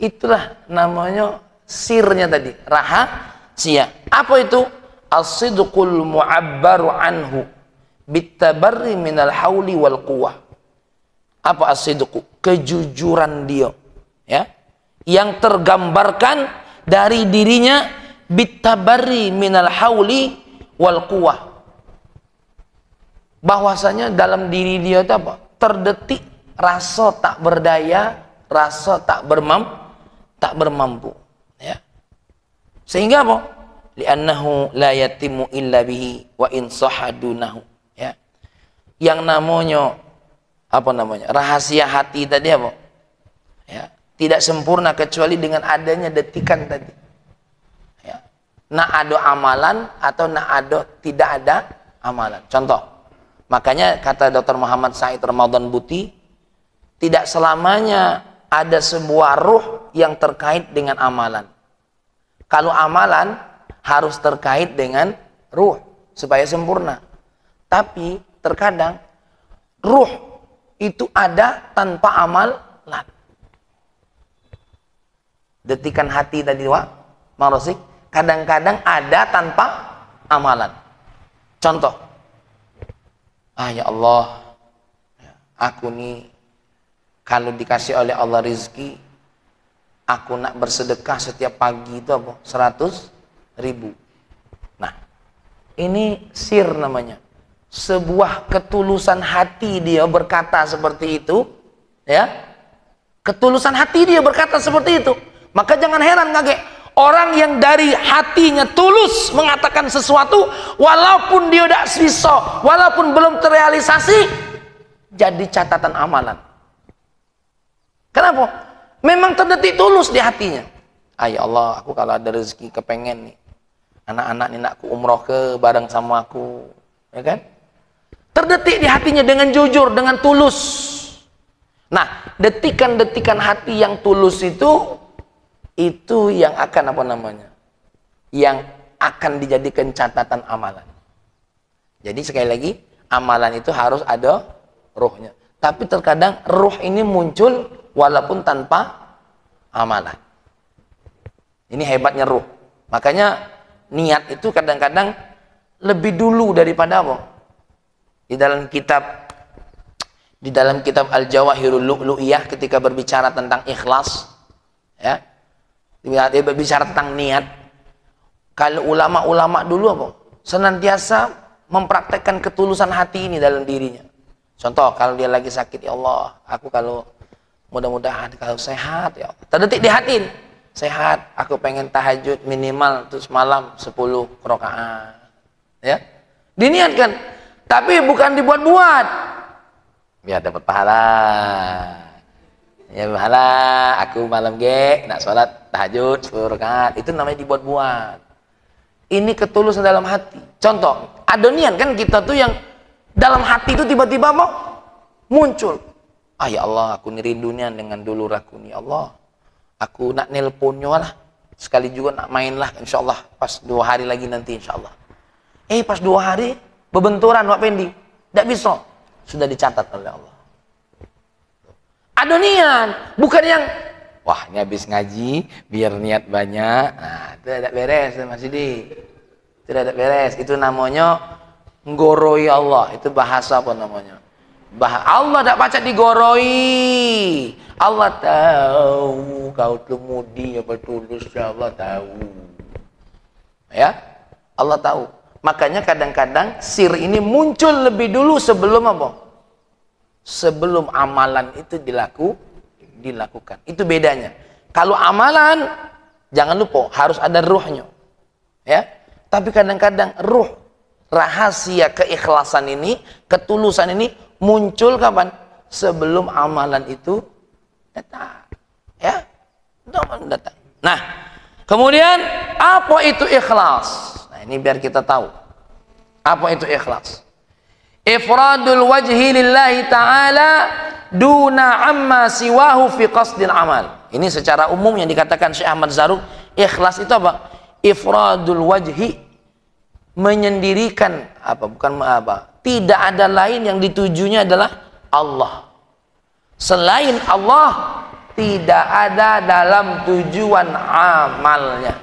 itulah namanya sirnya tadi. Rahasia. Apa itu? As-sidqul mu'abbaru anhu bitabarri minal hauli wal quwwah. Apa as-sidqu? Kejujuran dia. Ya. Yang tergambarkan dari dirinya bitabarri minal hauli wal quwwah, bahwasanya dalam diri dia itu apa? Terdetik rasa tak berdaya, rasa tak bermampu, ya. Sehingga apa? Li'annahu la yatimu illa bihi wa in sahadunahu, ya. Yang namanya apa namanya? Rahasia hati tadi apa? Ya, tidak sempurna kecuali dengan adanya detikan tadi. Nak ada amalan atau nak ada tidak ada amalan. Contoh, makanya kata Dr. Muhammad Said Ramadan Buti, tidak selamanya ada sebuah ruh yang terkait dengan amalan. Kalau amalan harus terkait dengan ruh supaya sempurna. Tapi terkadang ruh itu ada tanpa amalan. Detikan hati tadi Wak Marosik, kadang-kadang ada tanpa amalan. Contoh, ya Allah, aku nih kalau dikasih oleh Allah rizki, aku nak bersedekah setiap pagi itu apa? 100.000. Nah, ini sir namanya. Sebuah ketulusan hati dia berkata seperti itu, ya. Ketulusan hati dia berkata seperti itu. Maka jangan heran kaget. Orang yang dari hatinya tulus mengatakan sesuatu, walaupun dia tidak bisa, walaupun belum terrealisasi, jadi catatan amalan. Kenapa? Memang terdetik tulus di hatinya. Ya Allah, aku kalau ada rezeki kepengen nih, anak-anak ini nak aku umroh ke bareng sama aku, ya kan? Terdetik di hatinya dengan jujur, dengan tulus. Nah, detikan-detikan hati yang tulus itu yang akan apa namanya? Yang akan dijadikan catatan amalan. Jadi sekali lagi, amalan itu harus ada ruhnya. Tapi terkadang ruh ini muncul walaupun tanpa amalan. Ini hebatnya ruh. Makanya niat itu kadang-kadang lebih dulu daripada apa? Di dalam kitab Al-Jawahirul Lu'lu'iyah ketika berbicara tentang ikhlas, ya. Dia berbicara tentang niat. Kalau ulama-ulama dulu apa? Senantiasa mempraktekkan ketulusan hati ini dalam dirinya. Contoh, kalau dia lagi sakit, ya Allah, aku kalau mudah-mudahan kalau sehat, ya Allah. Terdetik di hati ini, sehat, aku pengen tahajud minimal terus malam 10 rakaat. Ya. Diniatkan. Tapi bukan dibuat-buat. Biar dapat pahala. Ya malah aku malam nak sholat tahajud 10 rakaat, itu namanya dibuat-buat. Ini ketulusan dalam hati. Contoh, adonian kan kita tuh yang dalam hati itu tiba-tiba mau muncul. Ah ya Allah, aku rindunya dengan dulur aku nih Allah. Aku nak nelponnya lah. Sekali juga nak main lah insyaallah pas 2 hari lagi nanti insyaallah. Pas 2 hari berbenturan Pak Pendi. Tidak bisa. Sudah dicatat oleh Allah. Adonian, bukan yang wah ini habis ngaji biar niat banyak. Nah, itu tidak beres Mas Sidi. Itu tidak beres. Itu namanya nggoroi Allah. Itu bahasa apa namanya? Allah tidak baca digoroi. Allah tahu kau tuh mudi apa tulus, Allah tahu. Ya, Allah tahu. Makanya kadang-kadang sir ini muncul lebih dulu sebelum apa? Sebelum amalan itu dilakukan. Itu bedanya. Kalau amalan jangan lupa harus ada ruhnya. Ya. Tapi kadang-kadang ruh rahasia keikhlasan ini, ketulusan ini muncul kapan? Sebelum amalan itu datang. Ya. Datang. Nah, kemudian apa itu ikhlas? Nah, ini biar kita tahu. Apa itu ikhlas? Ifradul wajhi lillahi ta'ala duna amma siwahu fi qasdil amal. Ini secara umum yang dikatakan Syekh Ahmad Zarruq, ikhlas itu apa? Ifradul wajhi, menyendirikan tidak ada lain yang ditujunya adalah Allah. Selain Allah tidak ada dalam tujuan amalnya.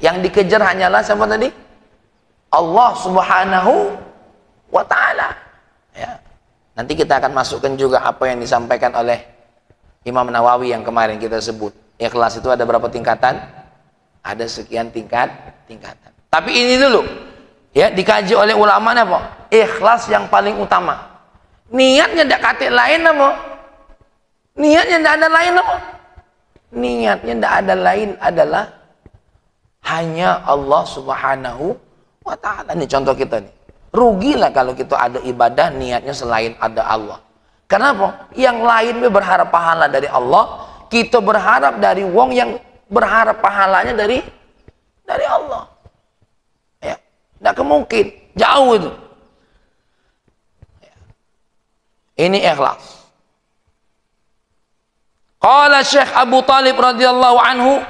Yang dikejar hanyalah siapa tadi? Allah Subhanahu wa ta'ala. Ya. Nanti kita akan masukkan juga apa yang disampaikan oleh Imam Nawawi yang kemarin kita sebut. Ikhlas itu ada berapa tingkatan? Ada sekian tingkatan. Tapi ini dulu ya dikaji oleh ulama apa? Ikhlas yang paling utama. Niatnya tidak kate lain apa? Niatnya tidak ada lain apa? Niatnya tidak ada lain adalah hanya Allah Subhanahu wa ta'ala. Ini contoh kita nih. Rugilah kalau kita ada ibadah niatnya selain ada Allah. Kenapa? Yang lain berharap pahala dari Allah, kita berharap dari wong yang berharap pahalanya dari Allah. Ya, tidak mungkin, jauh itu. Ya. Ini ikhlas. Qala Syekh Abu Talib radhiyallahu anhu,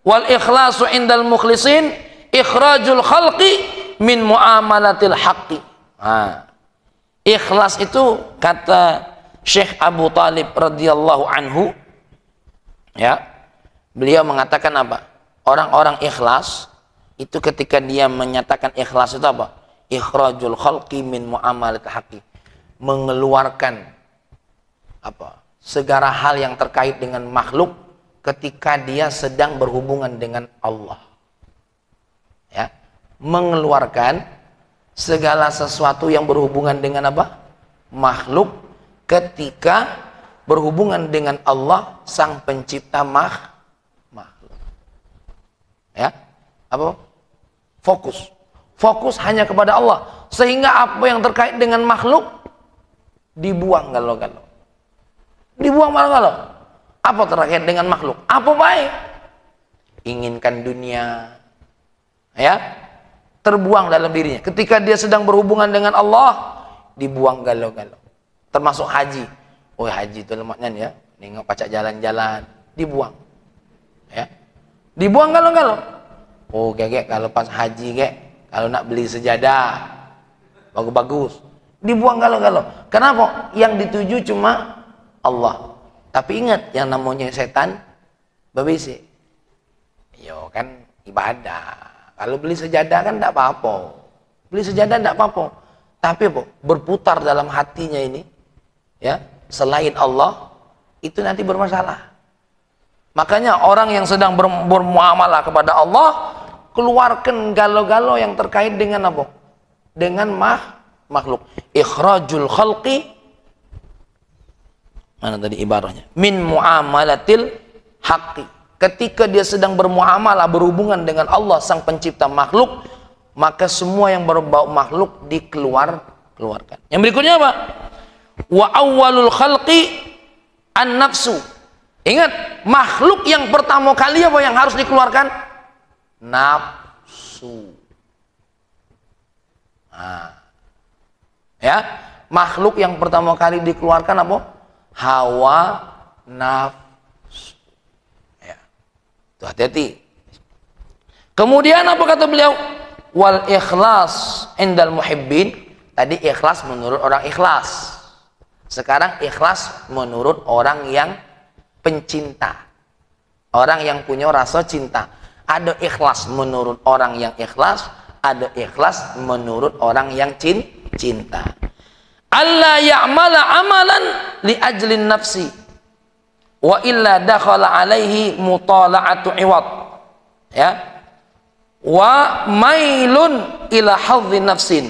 wal ikhlasu indal mukhlisin ikhrajul khalqi min muamalatil haqqi. Nah, ikhlas itu kata Syekh Abu Talib radhiyallahu anhu, ya, beliau mengatakan apa? Orang-orang ikhlas itu ketika dia menyatakan ikhlas itu apa? Ikhrajul khalqi min muamalatil haqqi, mengeluarkan apa? Segala hal yang terkait dengan makhluk ketika dia sedang berhubungan dengan Allah. Ya, mengeluarkan segala sesuatu yang berhubungan dengan apa? Makhluk ketika berhubungan dengan Allah sang pencipta makhluk. Ya, apa? Fokus hanya kepada Allah, sehingga apa yang terkait dengan makhluk dibuang galau-galau. Dibuang galau-galau. Apa terkait dengan makhluk? Apa baik? Inginkan dunia, ya, terbuang dalam dirinya. Ketika dia sedang berhubungan dengan Allah, dibuang galau-galau. Termasuk haji. Oh, haji itu lemaknya ya, nengok pacak jalan-jalan, dibuang. Ya. Dibuang galau-galau. Oh, gek kalau pas haji kalau nak beli sejadah bagus-bagus, dibuang galau-galau. Kenapa? Yang dituju cuma Allah. Tapi ingat yang namanya setan babese. Yo kan ibadah. Kalau beli sejadah kan tidak apa-apa. Beli sejadah tidak apa-apa. Tapi apa? Berputar dalam hatinya ini, ya, selain Allah, itu nanti bermasalah. Makanya orang yang sedang bermuamalah kepada Allah, keluarkan galau-galau yang terkait dengan apa? Dengan makhluk. Ikhrajul khalqi, mana tadi ibarahnya? Min muamalatil haqqi. Ketika dia sedang bermuamalah, berhubungan dengan Allah sang pencipta makhluk, maka semua yang berbau makhluk dikeluarkan. Yang berikutnya apa? Wa awwalul khalqi An-nafsu. Ingat, makhluk yang pertama kali apa yang harus dikeluarkan? Nafsu. Nah, ya, makhluk yang pertama kali dikeluarkan apa? Hawa nafsu. Ya. Tuh, hati-hati. Kemudian apa kata beliau? Wal ikhlas indal muhibbin. Tadi ikhlas menurut orang ikhlas. Sekarang ikhlas menurut orang yang pencinta, orang yang punya rasa cinta. Ada ikhlas menurut orang yang ikhlas, ada ikhlas menurut orang yang cinta. Allah ya'mala amalan li ajlin nafsi wa illa dakhala alaihi mutala'atu iwad, ya, wa mailun ila hadhi nafsin.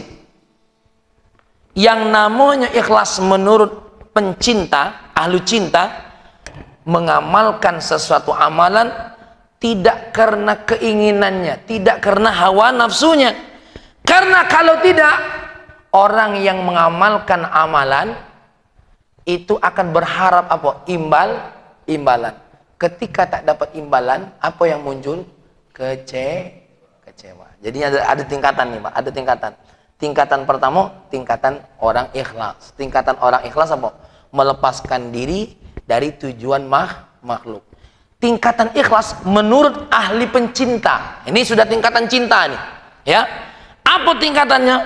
Yang namanya ikhlas menurut pencinta, ahlu cinta, mengamalkan sesuatu amalan tidak karena keinginannya, tidak karena hawa nafsunya. Karena kalau tidak, orang yang mengamalkan amalan itu akan berharap apa? Imbalan. Ketika tak dapat imbalan, apa yang muncul? Kecewa. Jadi ada tingkatan nih, Pak. Ada tingkatan. Tingkatan pertama, tingkatan orang ikhlas. Tingkatan orang ikhlas apa? Melepaskan diri dari tujuan makhluk. Tingkatan ikhlas menurut ahli pencinta. Ini sudah tingkatan cinta nih, ya. Apa tingkatannya?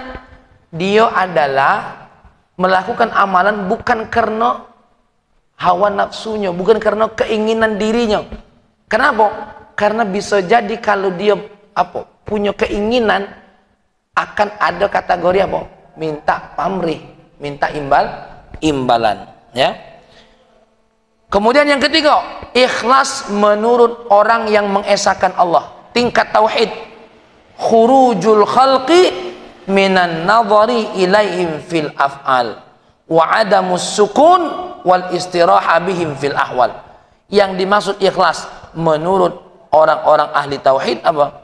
Dia adalah melakukan amalan bukan karena hawa nafsunya, bukan karena keinginan dirinya. Kenapa? Karena bisa jadi kalau dia punya keinginan, akan ada kategori apa? Minta pamrih, minta imbalan, ya. Kemudian yang ketiga, ikhlas menurut orang yang mengesahkan Allah. Tingkat tauhid, khurujul khalqi minan nadhari ilaihim fil af'al wa adamus sukun wal istiraha bihim fil ahwal. Yang dimaksud ikhlas menurut orang-orang ahli tauhid apa?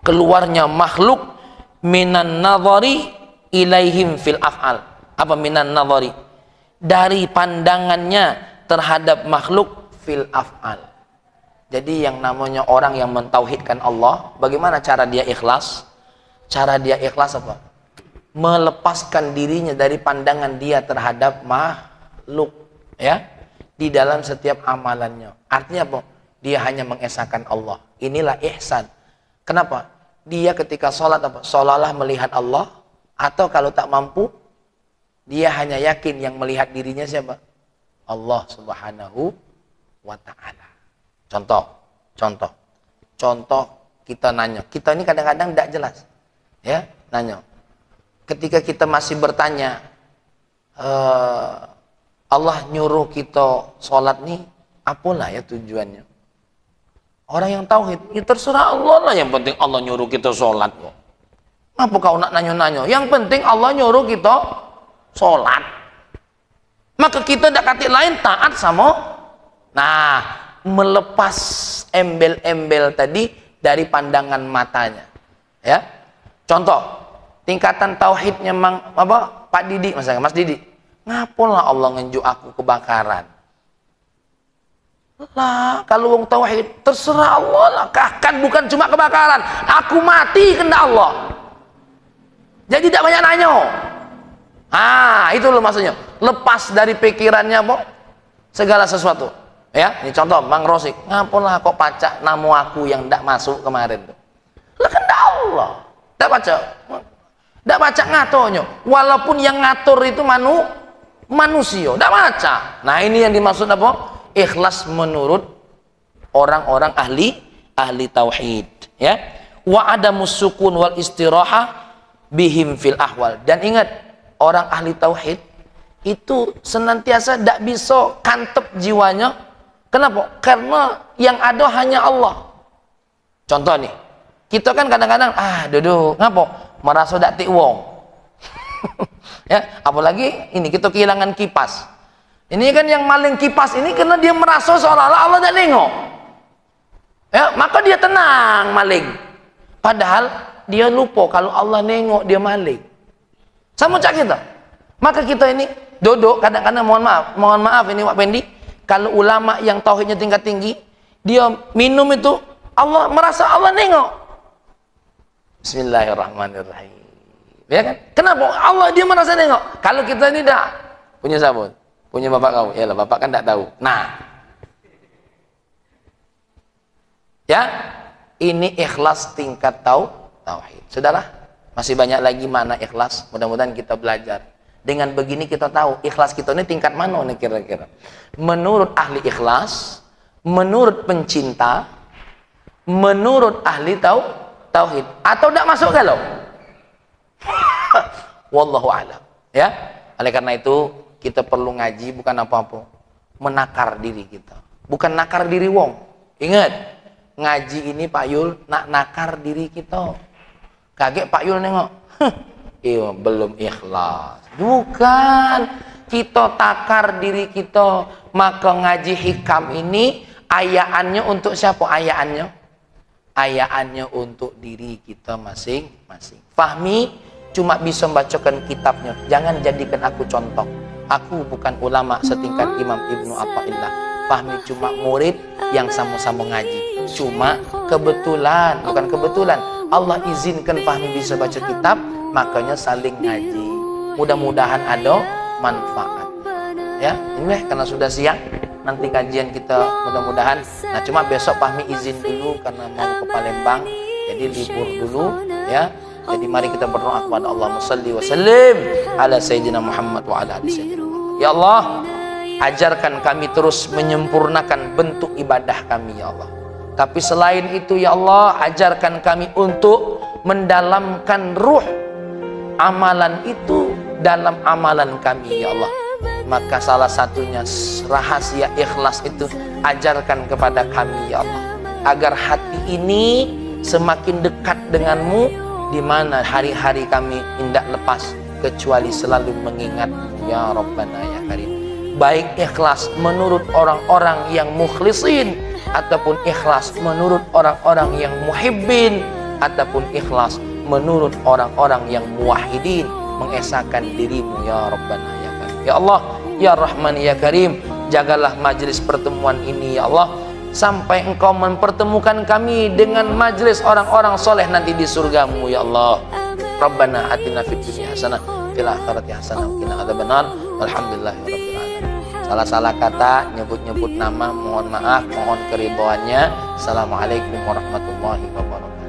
Keluarnya makhluk minan nadhari ilaihim fil af'al. Apa minan nadhari? Dari pandangannya terhadap makhluk fil af'al. Jadi yang namanya orang yang mentauhidkan Allah, bagaimana cara dia ikhlas? Cara dia ikhlas apa? Melepaskan dirinya dari pandangan dia terhadap makhluk, ya, di dalam setiap amalannya. Artinya apa? Dia hanya mengesahkan Allah. Inilah ihsan. Kenapa? Dia ketika sholat apa? Seolah-olah melihat Allah, atau kalau tak mampu, dia hanya yakin yang melihat dirinya siapa? Allah Subhanahu wa ta'ala. Contoh kita nanya. Kita ini kadang-kadang tidak jelas, ya, nanya. Ketika kita masih bertanya, Allah nyuruh kita sholat nih, apalah ya tujuannya? Orang yang tauhid, ya terserah Allah lah, yang penting Allah nyuruh kita sholat kok. Apa kau nak nanya-nanya? Yang penting Allah nyuruh kita sholat. Maka kita tidak kata lain taat sama. Nah, melepas embel-embel tadi dari pandangan matanya, ya. Contoh, tingkatan tauhidnya Pak Didi, misalnya Mas Didi, ngapalah Allah ngenjuk aku kebakaran? Lah, kalau wong tauhid terserah Allah lah, kan bukan cuma kebakaran, aku mati kena Allah. Jadi tidak banyak nanya. Itu loh maksudnya. Lepas dari pikirannya segala sesuatu. Ya, ini contoh Bang Rosik. Ngapalah kok pacak nama aku yang tidak masuk kemarin tuh. Lah kena Allah. Tidak baca. Tidak baca ngaturnya. Walaupun yang ngatur itu manusia. Tidak baca. Nah, ini yang dimaksud apa? Ikhlas menurut orang-orang ahli tauhid, ya. Wa adamus sukun wal istiraha bihim fil ahwal. Dan ingat, orang ahli tauhid itu senantiasa tidak bisa kantep jiwanya. Kenapa? Karena yang ada hanya Allah. Contoh nih, kita kan kadang-kadang duduk ngapa? Merasa dak tik wong. Ya, apalagi ini kita kehilangan kipas. Ini kan yang maling kipas ini karena dia merasa seolah-olah Allah tak nengok. Ya, maka dia tenang maling. Padahal dia lupa kalau Allah nengok dia maling. Sama cak kita. Maka kita ini Duduk kadang-kadang mohon maaf ini Pak Pendi, kalau ulama yang tauhidnya tingkat tinggi, dia minum itu Allah merasa Allah nengok. Bismillahirrahmanirrahim. Ya kan? Kenapa? Allah dia merasa nengok. Kalau kita ini tidak punya sabun, punya bapak kau, ya lah bapak kan tidak tahu. Nah, ya, ini ikhlas tingkat tauhid. Saudara, masih banyak lagi mana ikhlas. Mudah-mudahan kita belajar. Dengan begini kita tahu ikhlas kita ini tingkat mana nih kira-kira. Menurut ahli ikhlas, menurut pencinta, menurut ahli tauhid, atau tidak masuk kalau? Wallahu a'lam. Ya, oleh karena itu kita perlu ngaji bukan apa-apa, menakar diri kita, bukan nakar diri wong. Ingat, ngaji ini Pak Yul nak nakar diri kita. Kaget Pak Yul nengok, iya belum ikhlas. Bukan, kita takar diri kita. Maka ngaji hikam ini ayaannya untuk siapa? Ayaannya untuk diri kita masing-masing. Fahmi cuma bisa membacakan kitabnya, jangan jadikan aku contoh. Aku bukan ulama setingkat Imam Ibnu Athaillah. Fahmi cuma murid yang sama-sama ngaji. Cuma kebetulan, bukan kebetulan, Allah izinkan Fahmi bisa baca kitab, makanya saling ngaji. Mudah-mudahan ada manfaat. Ya, ini karena sudah siang, nanti kajian kita mudah-mudahan. Nah, cuma besok Fahmi izin dulu karena mau ke Palembang, jadi libur dulu ya. Jadi mari kita berdoa kepada Allah, shalli wa sallim ala sayyidina Muhammad wa ala ali sayyidina Muhammad. Ya Allah, ajarkan kami terus menyempurnakan bentuk ibadah kami ya Allah. Tapi selain itu ya Allah, ajarkan kami untuk mendalamkan ruh amalan itu dalam amalan kami ya Allah. Maka salah satunya rahasia ikhlas itu ajarkan kepada kami ya Allah, agar hati ini semakin dekat denganmu, di mana hari-hari kami tidak lepas kecuali selalu mengingat ya Rabbana ya Karim. Baik ikhlas menurut orang-orang yang mukhlisin, ataupun ikhlas menurut orang-orang yang muhibbin, ataupun ikhlas menurut orang-orang yang muwahhidin, mengesahkan dirimu ya Rabbana ya Karim. Ya Allah, ya Rahman ya Karim, jagalah majlis pertemuan ini ya Allah, sampai engkau mempertemukan kami dengan majlis orang-orang soleh nanti di surgamu ya Allah. Rabbana atina fid dunya hasanah fil akhirati hasanah wa qina adzabannar. Alhamdulillahirabbil alamin. Salah-salah kata, nyebut-nyebut nama, mohon maaf, mohon keridhoannya. Assalamualaikum warahmatullahi wabarakatuh.